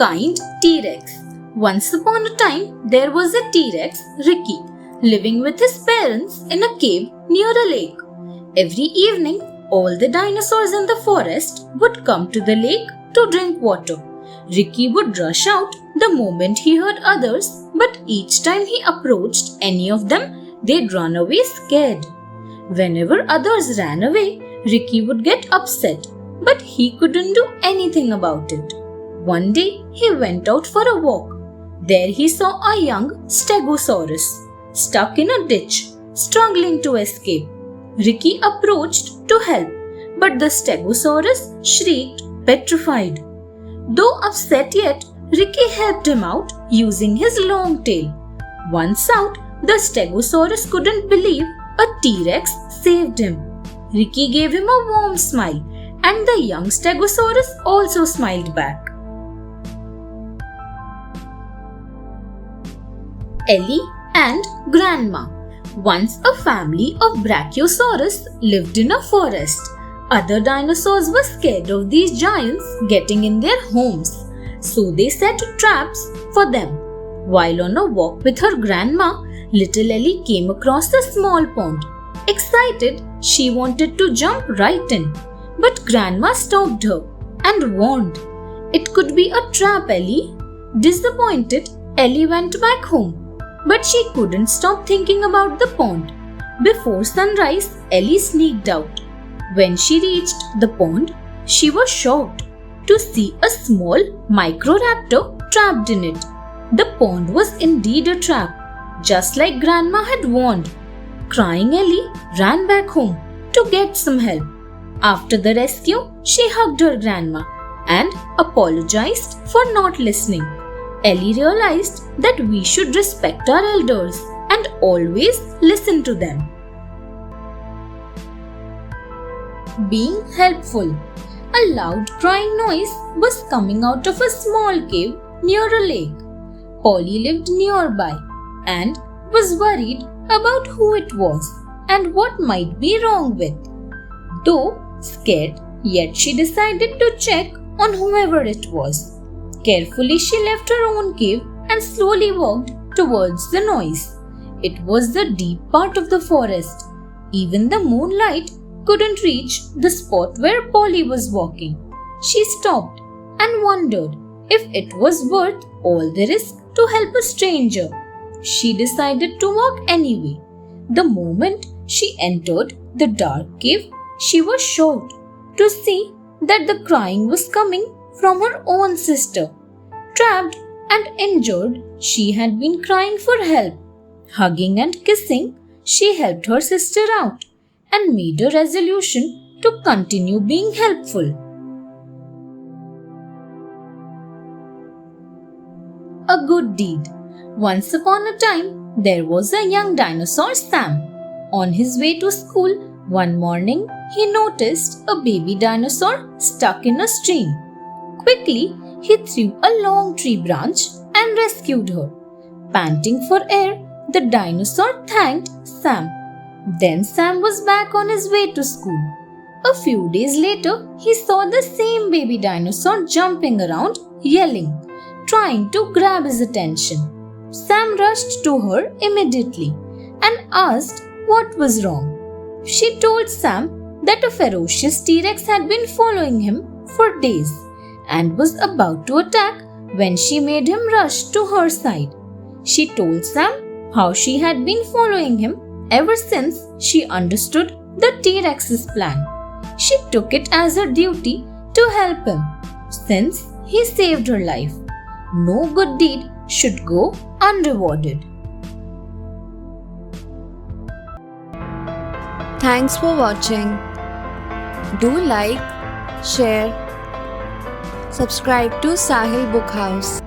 kind T-Rex. Once upon a time, there was a T-Rex, Ricky, living with his parents in a cave near a lake. Every evening, all the dinosaurs in the forest would come to the lake to drink water. Ricky would rush out the moment he heard others, but each time he approached any of them, they'd run away scared. Whenever others ran away, Ricky would get upset, but he couldn't do anything about it. One day, he went out for a walk. There he saw a young Stegosaurus stuck in a ditch, struggling to escape. Ricky approached to help, but the Stegosaurus shrieked, petrified. Though upset yet, Ricky helped him out using his long tail. Once out, the Stegosaurus couldn't believe a T-Rex saved him. Ricky gave him a warm smile, and the young Stegosaurus also smiled back. Ellie and Grandma. Once a family of Brachiosaurus lived in a forest. Other dinosaurs were scared of these giants getting in their homes, so they set traps for them. While on a walk with her grandma, little Ellie came across a small pond. Excited, she wanted to jump right in, but Grandma stopped her and warned, "It could be a trap, Ellie." Disappointed, Ellie went back home, but she couldn't stop thinking about the pond. Before sunrise, Ellie sneaked out. When she reached the pond, she was shocked to see a small microraptor trapped in it. The pond was indeed a trap, just like Grandma had warned. Crying Ellie ran back home to get some help. After the rescue, she hugged her grandma and apologized for not listening. Ellie realized that we should respect our elders and always listen to them. Being helpful. A loud crying noise was coming out of a small cave near a lake. Polly lived nearby and was worried about who it was and what might be wrong with. Though scared, yet she decided to check on whoever it was. Carefully, she left her own cave and slowly walked towards the noise. It was the deep part of the forest. Even the moonlight couldn't reach the spot where Polly was walking. She stopped and wondered if it was worth all the risk to help a stranger. She decided to walk anyway. The moment she entered the dark cave, she was shocked to see that the crying was coming from her own sister. Trapped and injured, she had been crying for help. Hugging and kissing, she helped her sister out and made a resolution to continue being helpful. A good deed. Once upon a time, there was a young dinosaur, Sam. On his way to school, one morning, he noticed a baby dinosaur stuck in a stream. Quickly, he threw a long tree branch and rescued her. Panting for air, the dinosaur thanked Sam. Then Sam was back on his way to school. A few days later, he saw the same baby dinosaur jumping around, yelling, trying to grab his attention. Sam rushed to her immediately and asked what was wrong. She told Sam that a ferocious T-Rex had been following him for days and was about to attack when she made him rush to her side. She told Sam how she had been following him ever since she understood the T-Rex's plan. She took it as her duty to help him since he saved her life. No good deed should go unrewarded. Thanks for watching. Do like, share, subscribe to Sahil Book House.